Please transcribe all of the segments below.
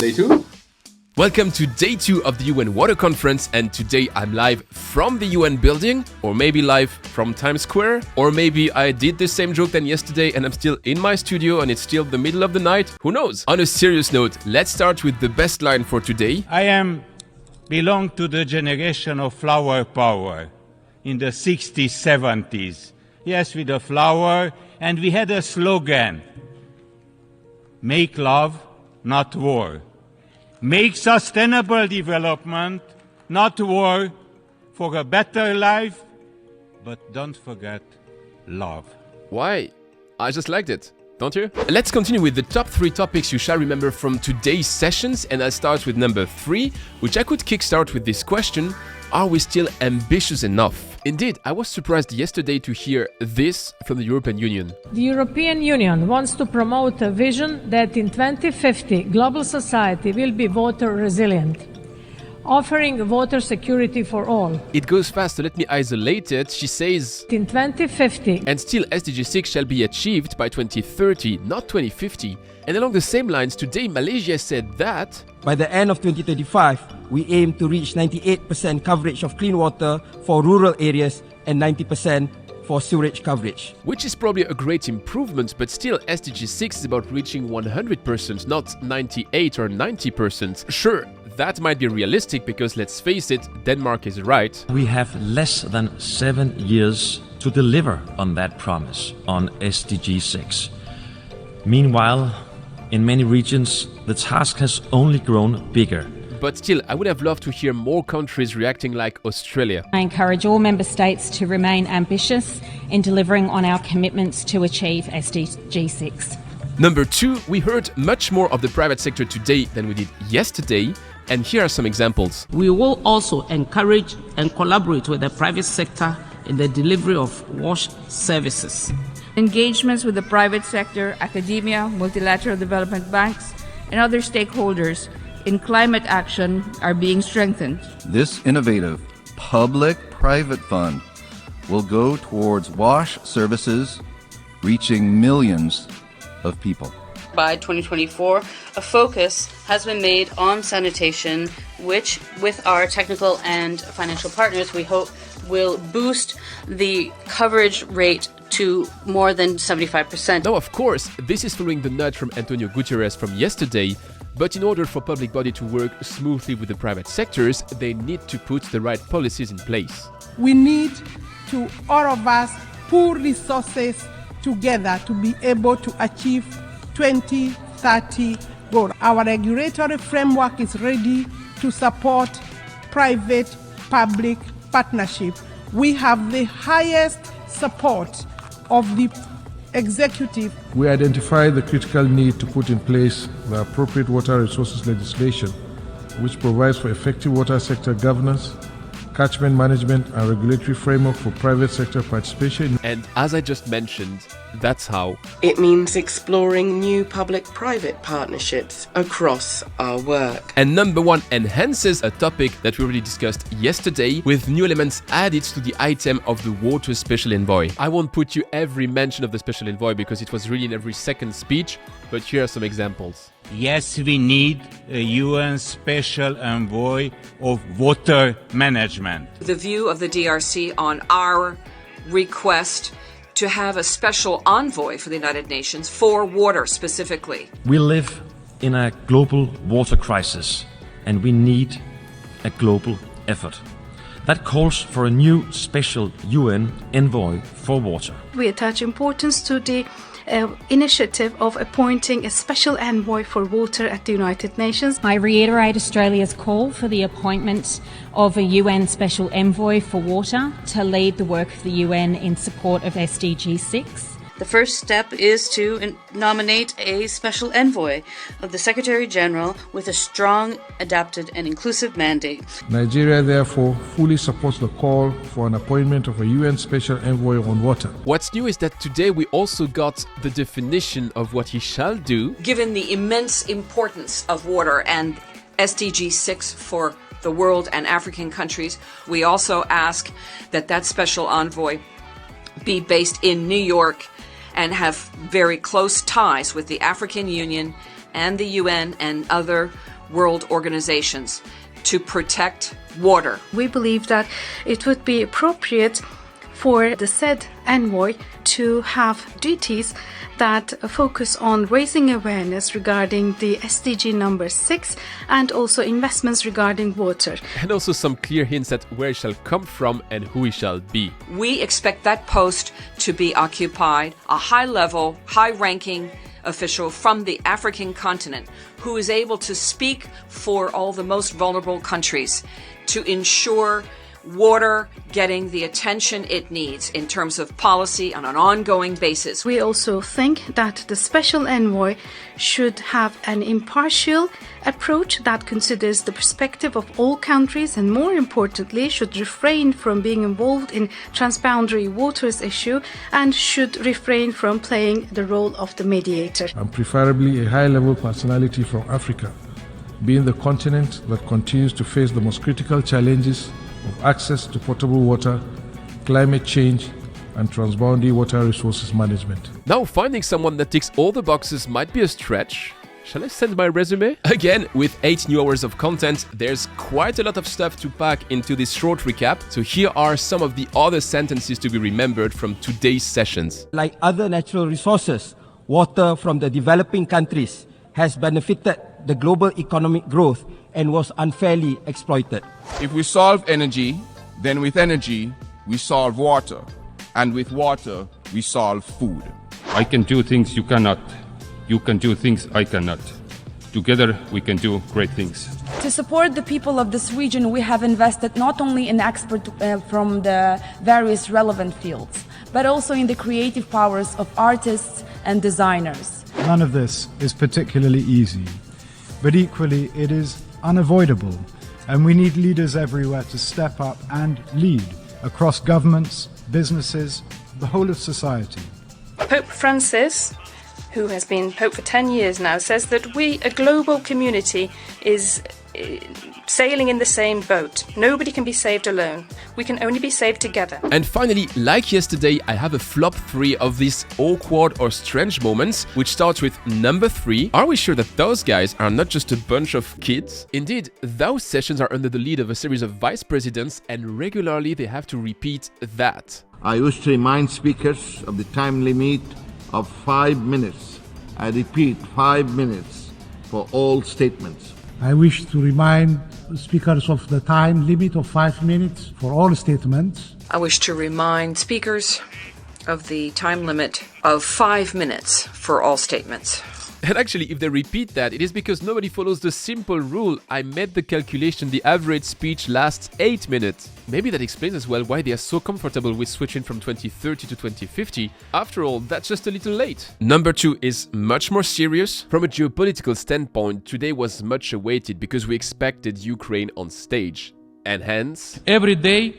day 2. Welcome to day 2 of the UN Water Conference, and today I'm live from the UN building, or maybe live from Times Square, or maybe I did the same joke than yesterday and I'm still in my studio and it's still the middle of the night. Who knows? On a serious note, let's start with the best line for today. I belong to the generation of flower power in the 60s, 70s. Yes, with a flower, and we had a slogan: make love, not war. Make sustainable development, not war, for a better life, but don't forget love. Why? I just liked it, don't you? Let's continue with the top 3 topics you shall remember from today's sessions, and I'll start with number 3, which I could kickstart with this question: are we still ambitious enough? Indeed, I was surprised yesterday to hear this from the European Union. The European Union wants to promote a vision that in 2050 global society will be water resilient, offering water security for all. It goes fast, so let me isolate it. She says, in 2050, and still SDG 6 shall be achieved by 2030, not 2050. And along the same lines, today Malaysia said that by the end of 2035, we aim to reach 98% coverage of clean water for rural areas and 90% for sewerage coverage. Which is probably a great improvement, but still SDG 6 is about reaching 100%, not 98 or 90%. Sure, that might be realistic because, let's face it, Denmark is right. We have less than 7 years to deliver on that promise on SDG 6. Meanwhile, in many regions, the task has only grown bigger. But still, I would have loved to hear more countries reacting like Australia. I encourage all member states to remain ambitious in delivering on our commitments to achieve SDG 6. Number 2, we heard much more of the private sector today than we did yesterday, and here are some examples. We will also encourage and collaborate with the private sector in the delivery of wash services. Engagements with the private sector, academia, multilateral development banks, and other stakeholders in climate action are being strengthened. This innovative public-private fund will go towards wash services, reaching millions of people. By 2024, a focus has been made on sanitation, which, with our technical and financial partners, we hope will boost the coverage rate to more than 75%. Now, of course, this is following the nudge from Antonio Guterres from yesterday, but in order for public body to work smoothly with the private sectors, they need to put the right policies in place. We need to, all of us, pool resources together to be able to achieve 2030 goal. Our regulatory framework is ready to support private-public partnership. We have the highest support of the executive. We identify the critical need to put in place the appropriate water resources legislation, which provides for effective water sector governance, catchment management, and regulatory framework for private sector participation. And as I just mentioned, that's how. It means exploring new public-private partnerships across our work. And number 1 enhances a topic that we already discussed yesterday, with new elements added to the item of the Water Special Envoy. I won't put you every mention of the Special Envoy because it was really in every second speech, but here are some examples. Yes, we need a UN Special Envoy of water management. The view of the DRC on our request to have a special envoy for the United Nations for water specifically. We live in a global water crisis, and we need a global effort. That calls for a new special UN envoy for water. We attach importance to the initiative of appointing a special envoy for water at the United Nations. I reiterate Australia's call for the appointment of a UN Special Envoy for water to lead the work of the UN in support of SDG 6. The first step is to nominate a special envoy of the Secretary General with a strong, adapted and inclusive mandate. Nigeria therefore fully supports the call for an appointment of a UN Special Envoy on water. What's new is that today we also got the definition of what he shall do. Given the immense importance of water and SDG 6 for the world and African countries, we also ask that that special envoy be based in New York and have very close ties with the African Union and the UN and other world organizations to protect water. We believe that it would be appropriate for the said envoy to have duties that focus on raising awareness regarding the SDG number 6 and also investments regarding water. And also some clear hints at where it shall come from and who it shall be. We expect that post to be occupied a high-level, high-ranking official from the African continent who is able to speak for all the most vulnerable countries to ensure water getting the attention it needs in terms of policy on an ongoing basis. We also think that the special envoy should have an impartial approach that considers the perspective of all countries and, more importantly, should refrain from being involved in transboundary waters issue and should refrain from playing the role of the mediator. And preferably a high-level personality from Africa, being the continent that continues to face the most critical challenges of access to potable water, climate change, and transboundary water resources management. Now, finding someone that ticks all the boxes might be a stretch. Shall I send my resume? Again, with 8 new hours of content, there's quite a lot of stuff to pack into this short recap. So here are some of the other sentences to be remembered from today's sessions. Like other natural resources, water from the developing countries has benefited the global economic growth and was unfairly exploited. If we solve energy, then with energy, we solve water. And with water, we solve food. I can do things you cannot. You can do things I cannot. Together, we can do great things. To support the people of this region, we have invested not only in experts from the various relevant fields, but also in the creative powers of artists and designers. None of this is particularly easy, but equally it is unavoidable, and we need leaders everywhere to step up and lead across governments, businesses, the whole of society. Pope Francis, who has been Pope for 10 years now, says that we, a global community, is sailing in the same boat. Nobody can be saved alone. We can only be saved together. And finally, like yesterday, I have a flop 3 of these awkward or strange moments, which starts with number 3. Are we sure that those guys are not just a bunch of kids? Indeed, those sessions are under the lead of a series of vice presidents, and regularly they have to repeat that. I wish to remind speakers of the time limit of 5 minutes. I repeat, 5 minutes for all statements. I wish to remind speakers of the time limit of 5 minutes for all statements. I wish to remind speakers of the time limit of 5 minutes for all statements. And actually, if they repeat that, it is because nobody follows the simple rule. I made the calculation, the average speech lasts 8 minutes. Maybe that explains as well why they are so comfortable with switching from 2030 to 2050. After all, that's just a little late. Number 2 is much more serious. From a geopolitical standpoint, today was much awaited because we expected Ukraine on stage. And hence... Every day,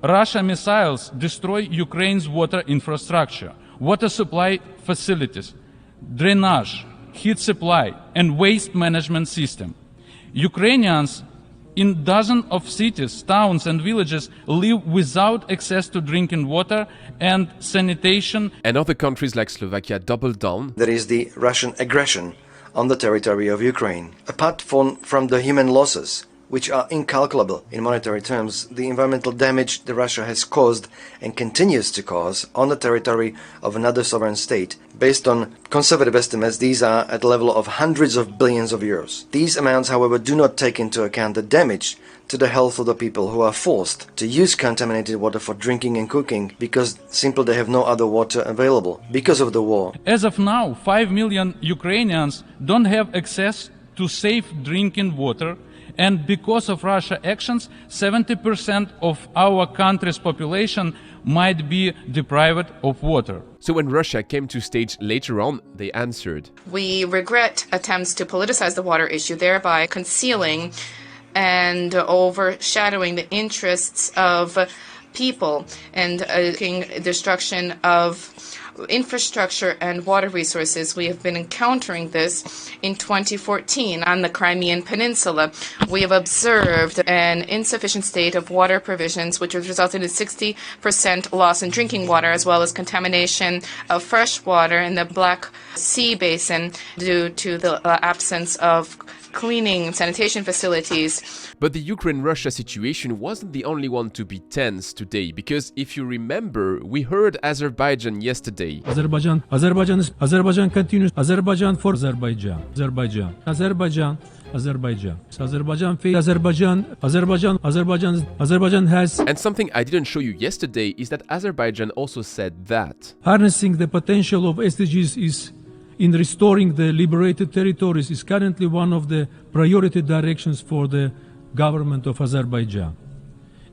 Russian missiles destroy Ukraine's water infrastructure, water supply facilities, drainage, heat supply, and waste management system. Ukrainians in dozens of cities, towns, and villages live without access to drinking water and sanitation. And other countries like Slovakia doubled down. There is the Russian aggression on the territory of Ukraine. Apart from the human losses, which are incalculable in monetary terms, the environmental damage that Russia has caused and continues to cause on the territory of another sovereign state, based on conservative estimates, these are at the level of hundreds of billions of euros. These amounts, however, do not take into account the damage to the health of the people who are forced to use contaminated water for drinking and cooking because simply they have no other water available because of the war. As of now, 5 million Ukrainians don't have access to safe drinking water. And because of Russia's actions, 70% of our country's population might be deprived of water. So when Russia came to stage later on, they answered. We regret attempts to politicize the water issue, thereby concealing and overshadowing the interests of people and destruction of infrastructure and water resources. We have been encountering this in 2014 on the Crimean Peninsula. We have observed an insufficient state of water provisions, which has resulted in 60% loss in drinking water, as well as contamination of fresh water in the Black Sea basin due to the absence of cleaning sanitation facilities. But the Ukraine-Russia situation wasn't the only one to be tense today, because if you remember, we heard Azerbaijan yesterday. Azerbaijan continues. Azerbaijan for Azerbaijan. Azerbaijan has. And something I didn't show you yesterday is that Azerbaijan also said that Harnessing the potential of SDGs is in restoring the liberated territories is currently one of the priority directions for the government of Azerbaijan.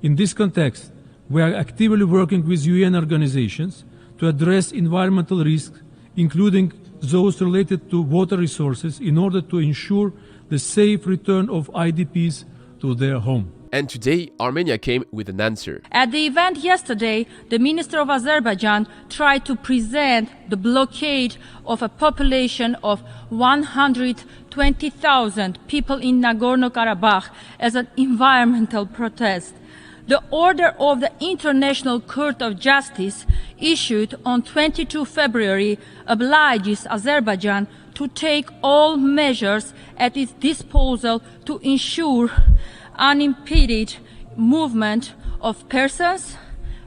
In this context, we are actively working with UN organizations to address environmental risks, including those related to water resources, in order to ensure the safe return of IDPs to their home. And today, Armenia came with an answer. At the event yesterday, the Minister of Azerbaijan tried to present the blockade of a population of 120,000 people in Nagorno-Karabakh as an environmental protest. The order of the International Court of Justice issued on 22 February obliges Azerbaijan to take all measures at its disposal to ensure unimpeded movement of persons,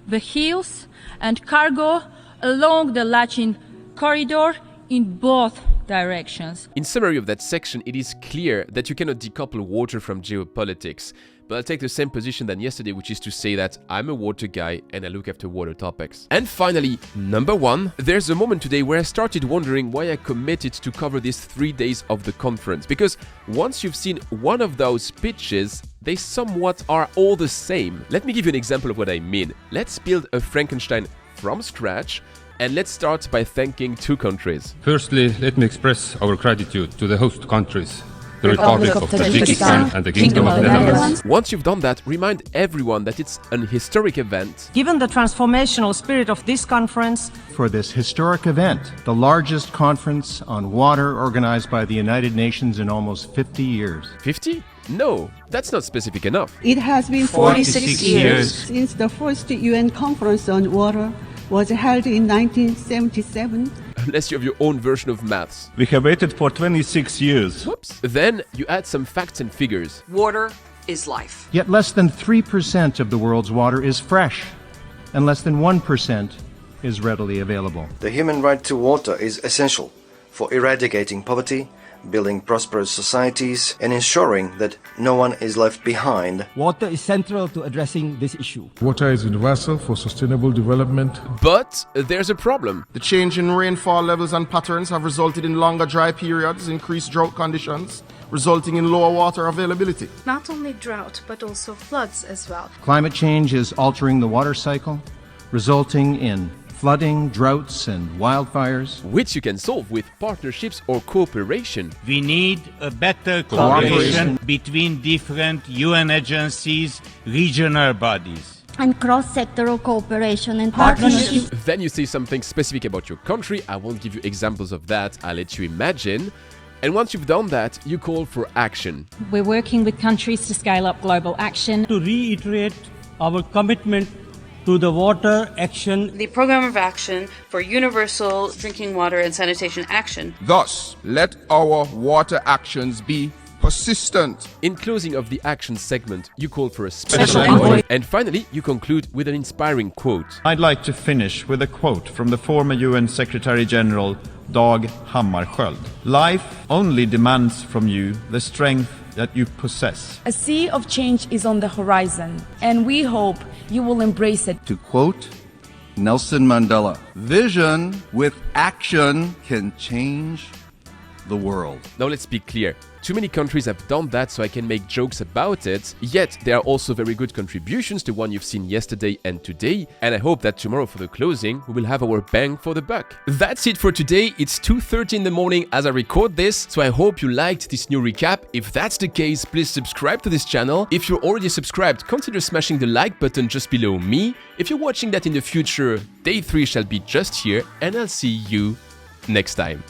vehicles and cargo along the Lachin corridor in both directions. In summary of that section, it is clear that you cannot decouple water from geopolitics. But I'll take the same position than yesterday, which is to say that I'm a water guy and I look after water topics. And finally, number one, there's a moment today where I started wondering why I committed to cover these 3 days of the conference. Because once you've seen one of those pitches, they somewhat are all the same. Let me give you an example of what I mean. Let's build a Frankenstein from scratch. And let's start by thanking two countries. Firstly, let me express our gratitude to the host countries, the Republic of Tajikistan and the Kingdom of the Netherlands. Once you've done that, remind everyone that it's an historic event. Given the transformational spirit of this conference, for this historic event, the largest conference on water organized by the United Nations in almost 50 years. 50? No, that's not specific enough. It has been 46 years since the first UN conference on water was held in 1977. Unless you have your own version of maths. We have waited for 26 years. Whoops. Then you add some facts and figures. Water is life. Yet less than 3% of the world's water is fresh, and less than 1% is readily available. The human right to water is essential for eradicating poverty, building prosperous societies, and ensuring that no one is left behind. Water is central to addressing this issue. Water is universal for sustainable development. But there's a problem. The change in rainfall levels and patterns have resulted in longer dry periods, increased drought conditions, resulting in lower water availability. Not only drought, but also floods as well. Climate change is altering the water cycle, resulting in flooding, droughts, and wildfires, which you can solve with partnerships or cooperation. We need a better cooperation between different UN agencies, regional bodies, and cross-sectoral cooperation and partnership. Then you say something specific about your country. I won't give you examples of that. I'll let you imagine. And once you've done that, you call for action. We're working with countries to scale up global action. To reiterate our commitment to the water action. The Program of Action for Universal Drinking Water and Sanitation Action. Thus, let our water actions be persistent. In closing of the action segment, you call for a special envoy. And finally, you conclude with an inspiring quote. I'd like to finish with a quote from the former UN Secretary General Dag Hammarskjöld. Life only demands from you the strength that you possess. A sea of change is on the horizon, and we hope you will embrace it. To quote Nelson Mandela, vision with action can change the world. Now let's be clear. Too many countries have done that, so I can make jokes about it, yet there are also very good contributions, the one you've seen yesterday and today, and I hope that tomorrow for the closing, we will have our bang for the buck. That's it for today. It's 2:30 in the morning as I record this, so I hope you liked this new recap. If that's the case, please subscribe to this channel. If you're already subscribed, consider smashing the like button just below me. If you're watching that in the future, day 3 shall be just here, and I'll see you next time.